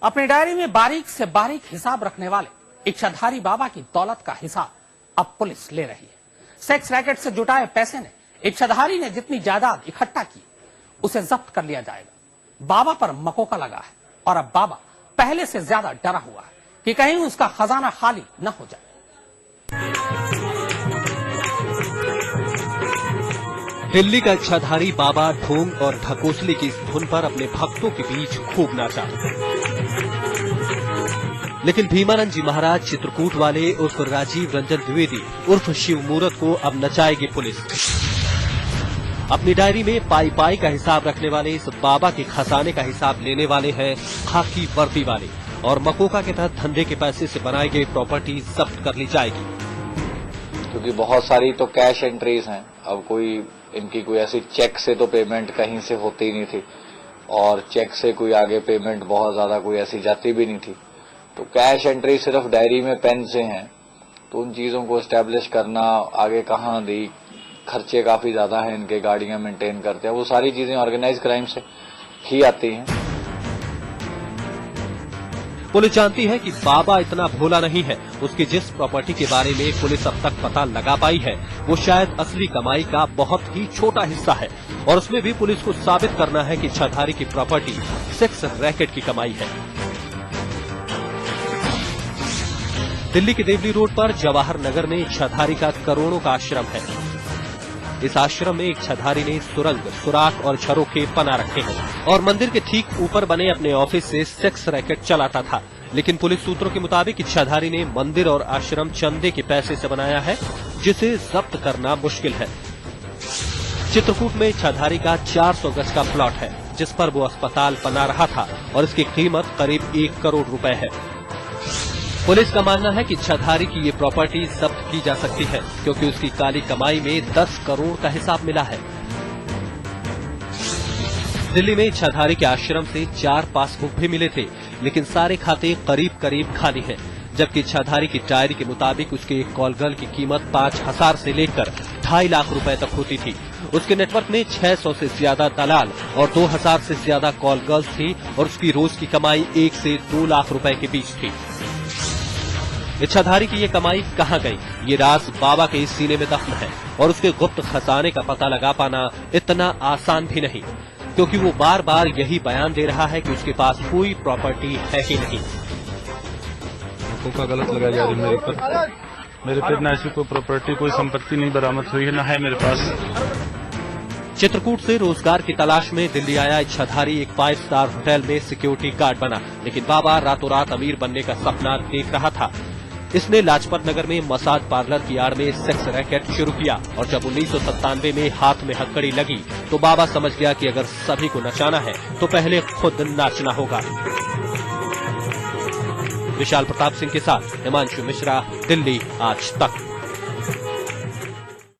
अपनी डायरी में बारीक से बारीक हिसाब रखने वाले इच्छाधारी बाबा की दौलत का हिसाब अब पुलिस ले रही है। सेक्स रैकेट से जुटाए पैसे ने इच्छाधारी ने जितनी जायदाद इकट्ठा की उसे जब्त कर लिया जाएगा। बाबा पर मकोका लगा है और अब बाबा पहले से ज्यादा डरा हुआ है कि कहीं उसका खजाना खाली न हो जाए। दिल्ली का इच्छाधारी बाबा ढोंग और ढकोसले की इस धुन पर अपने भक्तों के बीच खूब नाचा। लेकिन भीमानंद जी महाराज चित्रकूट वाले उर्फ राजीव रंजन द्विवेदी उर्फ शिव मूरत को अब नचाएगी पुलिस। अपनी डायरी में पाई पाई का हिसाब रखने वाले इस बाबा के खजाने का हिसाब लेने वाले हैं खाकी वर्दी वाले, और मकोका के तहत धंधे के पैसे से बनाई गई प्रॉपर्टी जब्त कर ली जाएगी। क्योंकि बहुत सारी तो कैश एंट्रीज हैं, अब इनकी कोई ऐसी चेक से तो पेमेंट कहीं से होती ही नहीं थी, और चेक से कोई आगे पेमेंट बहुत ज्यादा कोई ऐसी जाती भी नहीं थी। तो कैश एंट्री सिर्फ डायरी में पेन से हैं, तो उन चीजों को एस्टेब्लिश करना आगे कहाँ दी, खर्चे काफी ज्यादा हैं, इनके गाड़ियां मेंटेन करते हैं, वो सारी चीजें ऑर्गेनाइज क्राइम से ही आती हैं। पुलिस जानती है कि बाबा इतना भोला नहीं है। उसकी जिस प्रॉपर्टी के बारे में पुलिस अब तक पता लगा पाई है वो शायद असली कमाई का बहुत ही छोटा हिस्सा है, और उसमें भी पुलिस को साबित करना है कि इच्छाधारी की प्रॉपर्टी सेक्स रैकेट की कमाई है। दिल्ली के देवली रोड पर जवाहर नगर में इच्छाधारी का करोड़ों का आश्रम है। इस आश्रम में इच्छाधारी ने सुरंग, सुराख और झरोखे बना रखे हैं और मंदिर के ठीक ऊपर बने अपने ऑफिस से सेक्स रैकेट चलाता था। लेकिन पुलिस सूत्रों के मुताबिक इच्छाधारी ने मंदिर और आश्रम चंदे के पैसे से बनाया है, जिसे जब्त करना मुश्किल है। चित्रकूट में इच्छाधारी का 400 गज का प्लॉट है, जिस पर वो अस्पताल बना रहा था, और इसकी कीमत करीब 1 करोड़ रुपए है। पुलिस का मानना है कि इच्छाधारी की ये प्रॉपर्टी जब्त की जा सकती है, क्योंकि उसकी काली कमाई में 10 करोड़ का हिसाब मिला है। दिल्ली में इच्छाधारी के आश्रम से 4 पासबुक भी मिले थे, लेकिन सारे खाते करीब करीब खाली हैं, जबकि इच्छाधारी की डायरी के मुताबिक उसके एक कॉल गर्ल की कीमत 5,000 से लेकर 2.5 लाख रुपए तक होती थी। उसके नेटवर्क में 600 से ज्यादा दलाल और 2,000 से ज्यादा कॉल गर्ल्स थी, और उसकी रोज की कमाई 1 से 2 लाख रुपए के बीच थी। इच्छाधारी की ये कमाई कहां गई, ये राज बाबा के इस सीने में दफन है, और उसके गुप्त खजाने का पता लगा पाना इतना आसान भी नहीं, क्योंकि वो बार बार यही बयान दे रहा है कि उसके पास कोई प्रॉपर्टी है ही नहीं। गलत लगाई जा रही मेरे पे ना ऐसी कोई प्रॉपर्टी, कोई संपत्ति नहीं बरामद हुई है, ना है मेरे पास। चित्रकूट से रोजगार की तलाश में दिल्ली आया इच्छाधारी एक 5 स्टार होटल में सिक्योरिटी गार्ड बना, लेकिन बाबा रातों रात अमीर बनने का सपना देख रहा था। इसने लाजपत नगर में मसाज पार्लर की आड़ में सेक्स रैकेट शुरू किया, और जब 1997 में हाथ में हथकड़ी लगी तो बाबा समझ गया कि अगर सभी को नचाना है तो पहले खुद नाचना होगा। विशाल प्रताप सिंह के साथ हिमांशु मिश्रा, दिल्ली आज तक।